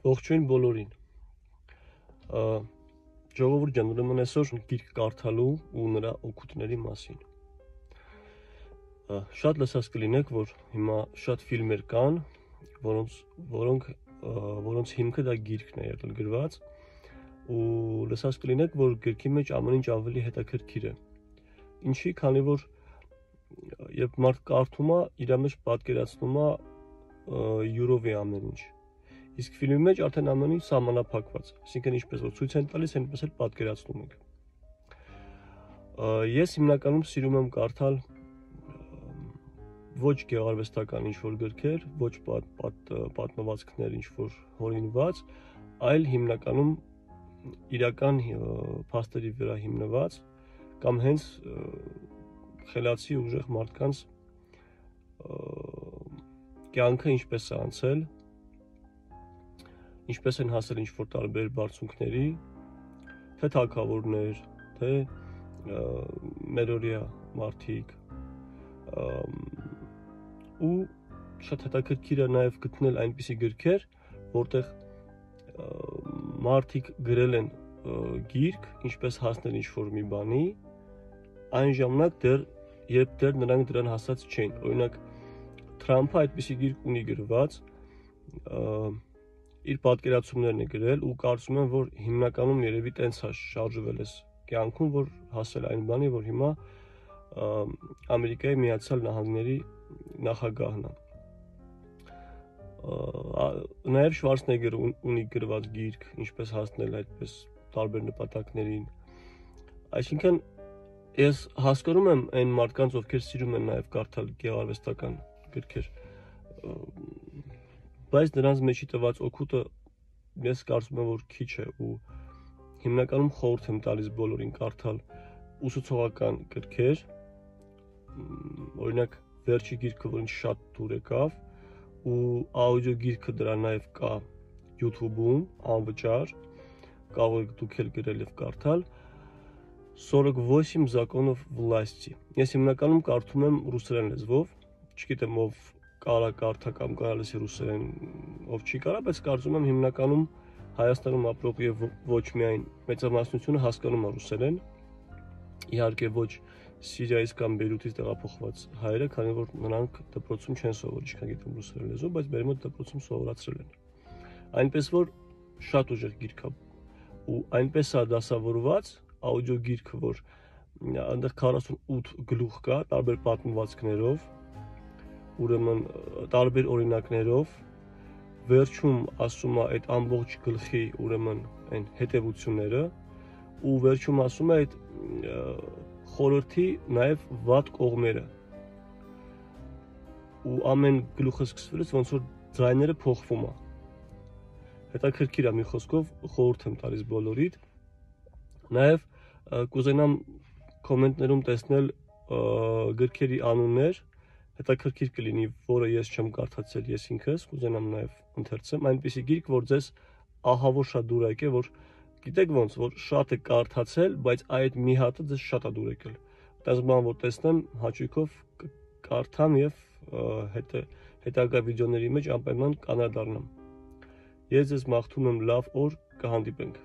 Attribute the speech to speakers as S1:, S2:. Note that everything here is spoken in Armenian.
S1: Ողջույն բոլորին։ Ժողովուրդ ջան, ուրեմն այսօր գիրք կարդալու ու նրա օգուտների մասին։ Շատ լսած կլինեք, որ հիմա շատ ֆիլմեր կան, որոնց հիմքը դա գիրքն է եղել գրված, ու լսած կլինեք, որ գրքի մեջ ամեն ինչ ավելի հետաքրքիր է։ Ինչի, քանի որ երբ մարդ կարդում է, իր մեջ պատկերացնում է յուրովի ամեն ինչ։ Իսկ ֆիլմի մեջ արդեն ամեն ինչ սահմանափակված, այսինքն ինչպես որ ցույց են տալիս, այնպես էլ պատկերացնում ենք։ Ես հիմնականում սիրում եմ կարդալ ոչ գեղարվեստական ինչ-որ գրքեր, ոչ պատմվածքներ ինչ-որ հորինված, այլ հիմնականում իրական փաստերի վրա հիմնված կամ հենց խելացի ուժեղ մարդկանց կյանքը ինչպես է անցել, ինչպես են հասել ինչ-որ տարբեր բարձունքների, թե թագավորներ, թե մերօրյա մարդիկ, ու շատ հետաքրքիր է նաև գտնել այնպիսի գրքեր, որտեղ մարդիկ գրել են գիրք, ինչպես հասնել ինչ-որ մի բանի, այն ժամանակ երբ դեռ նրանք դրան հասած չէին։ Օրինակ, Թրամփը այդպիսի գիրք ունի գրված, իր պատկերացումներն է գրել ու կարծում եմ, որ հիմնականում երևի տենց է շարժվել այս կյանքում, որ հասել այն բանի, որ հիմա Ամերիկայի Միացյալ Նահանգների նախագահն է։ Նաև Շվարցենեգգերը ունի գրված գիրք, ինչպես հասնել այդպես տարբեր նպատակներին։ Այսինքն, ես հասկանում եմ այն մարդկանց, ովքեր սիրում են նաև կարդալ գեղարվեստական գրքեր, բայց նրանց մեջի տված օգուտը ես կարծում եմ, որ քիչ է ու հիմնականում խորհուրդ եմ տալիս բոլորին կարդալ ուսուցողական գրքեր, օրինակ վերջի գիրքը, որ ինձ շատ դուր եկավ, ու աուդիո գիրքը դրա նաև կա YouTube-ում անվճար, կարող եք դուք էլ գրել եւ կարդալ 48 законов власти։ Ես հիմնականում կարդում եմ ռուսերեն լեզվով, չգիտեմ ով կարա կարդա կամ կարա լսի ռուսերեն, ով չի կարա, բայց կարծում եմ հիմնականում Հայաստանում ապրող եւ ոչ միայն մեծամասնությունը հասկանում է ռուսերեն, իհարկե ոչ Սիրիայից կամ Բեյրութից տեղափոխված հայերը, քանի որ նրանք դպրոցում չեն սովորել, ինչքան գիտեմ ռուսերեն լեզու, բայց մեր մոտ դպրոցում սովորացրել են։ Այնպես որ շատ ուժեղ գիրք է ու այնպես է դասավորված աուդիո գիրքը, որ այնտեղ 48 գլուխ կա տարբեր պատմվածքներով, ուրեմն տարբեր օրինակներով, վերջում ասում է այդ ամբողջ գլխի ուրեմն այն հետևությունները ու վերջում ասում է այդ խորհրդի նաև վատ կողմերը։ Ու ամեն գլուխը սկսվելուց ոնց որ ձայները փոխվում է։ Հետաքրքիր է մի խոսքով խորհուրդ եմ տալիս բոլորիդ։ Նաև կուզենամ կոմենտներում տեսնել գրքերի անուններ, հետաքրքիր կլինի, որը ես չեմ կարդացել ես ինքս, կուզենամ նաև ընթերցեմ այնպիսի գիրք, որ ձեզ ահավոր շատ դուր եկե, որ գիտեք ոնց, որ շատ է կարդացել, բայց այդ մի հատը ձեզ շատ է դուր եկել։ Այդպես բան որ տեսնեմ, հաճույքով կարդամ եւ հետագա վիդեոների մեջ անպայման կանրադառնամ։ Ես ձեզ մաղթում եմ լավ օր, կհանդիպենք։